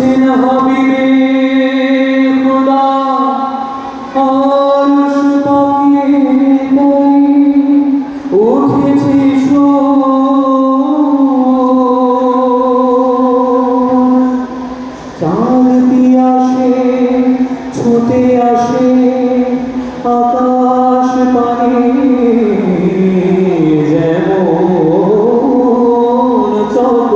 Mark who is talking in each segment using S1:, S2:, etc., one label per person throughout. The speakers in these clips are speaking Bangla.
S1: এসেছেন হাবিবে খোদা আরশ পাকে নাই উঠেছে চাঁদ পিয়াসে ছুটে আসে আকাশ পানে যেমন চক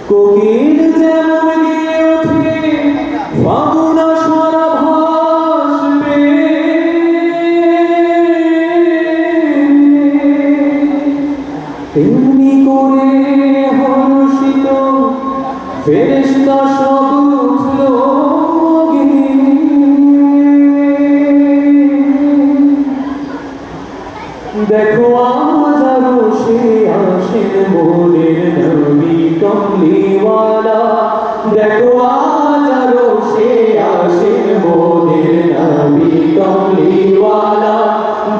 S1: কোকিল যেমন গিয়ে ওঠে ফাগুন আসরা ভাসবে তেমনি করে হর্ষিত ফেরেশতা সব উঠলো দেখো আজ আরশে আসেন মোদের নবী কমলিওয়ালা দেখো আজ আরশে আসেন মোদের নবী কমলিওয়ালা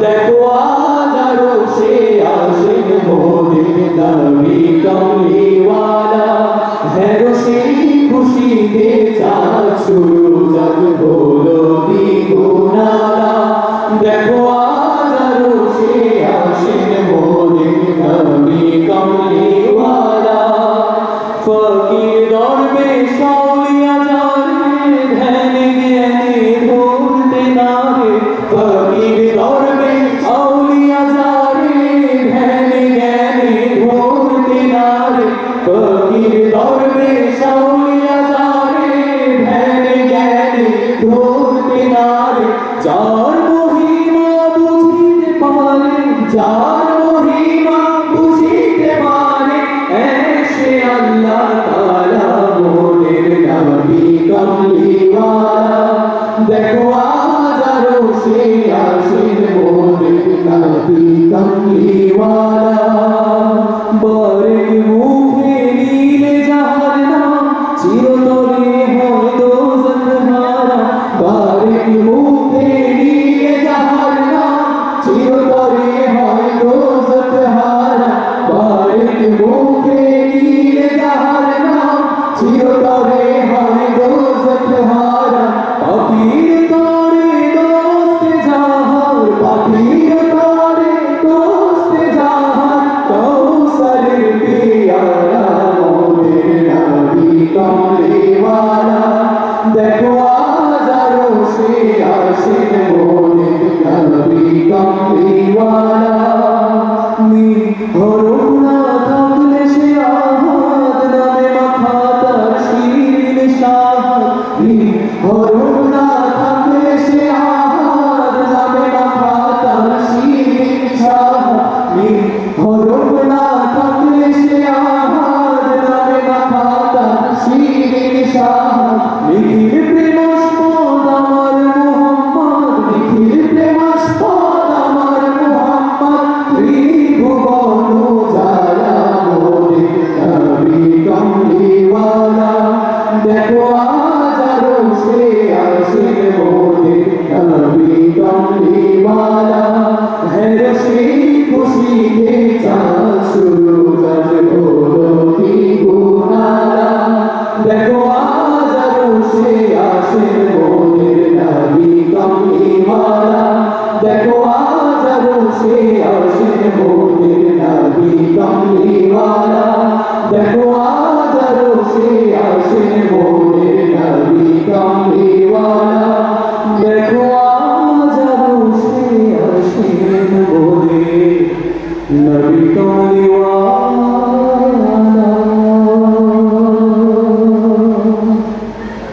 S1: দেখো আজ আরশে আসেন মোদের নবী কমলিওয়ালা হ্যাঁ সেই খুশিতে চাঁদ শুরু জগ হলো দ্বিগুণালা দেখো আজ আরশে আসেন মোদের নবী কমলিওয়ালা ফকির দরবেশ আউলিয়া জানে ধ্যান জ্ঞানে ধরতে না রে ফকির দরবেশ আউলিয়া জানে ধ্যান জ্ঞানে ধরতে না রে ফকির দরবেশ আউলিয়া জানে ধ্যান জ্ঞানে ধরতে না রে যার মহিমা বুঝিতে পারে যার মহিমা বুঝিতে পারে এসে আল্লাহ তাআলা মোদের নবী কমলিওয়ালা দেখো আজ আরশে আসেন মোদের নবী কমলিওয়ালা বারেক মুখে নীলে যাহার নাম চিরতরে হয় দোজখ হারা বারেক মুখে নীলে যাহার নাম চিরতরে হয় দোজখ হারা বারেক মুখে নীলে যাহার নাম চিরতরে হয় দোজখ হারা পাপীর তরে দোস্তে যাহার পাপীর তরে দোস্তে যাহার কৌসরের পিয়ারা মোদের নবী কমলিওয়ালা দেখো আজ আরশে আসেন মোদের নবী কমলিওয়ালা হরফ না থাকলে সে আহাদ নামে মাখা তার শিরিন শাহাদ হরফ না থাকলে সে আহাদ নামে মাখা তার শিরিন শাহাদ হরফ না থাকলে সে আহাদ নামে মাখা তার শিরিন শাহাদ নিখিল প্রেমাস্পদ আমার মুহাম্মদ নিখিল প্রেমাস্পদ আমার মুহাম্মদ ত্রিভুবন যারা মোদের নবী কমলিওয়ালা দেখো আজ আরশে আসেন মোদের নবী কমলিওয়ালা হ্যাঁ সেই খুশিতে চাঁদ শুরু জগ হলো দ্বিগুণালা দেখো আজ আরশে আসেন মোদের নবী কমলিওয়ালা দেখো আজ আরশে আসেন মোদের নবী কমলিওয়ালা দেখো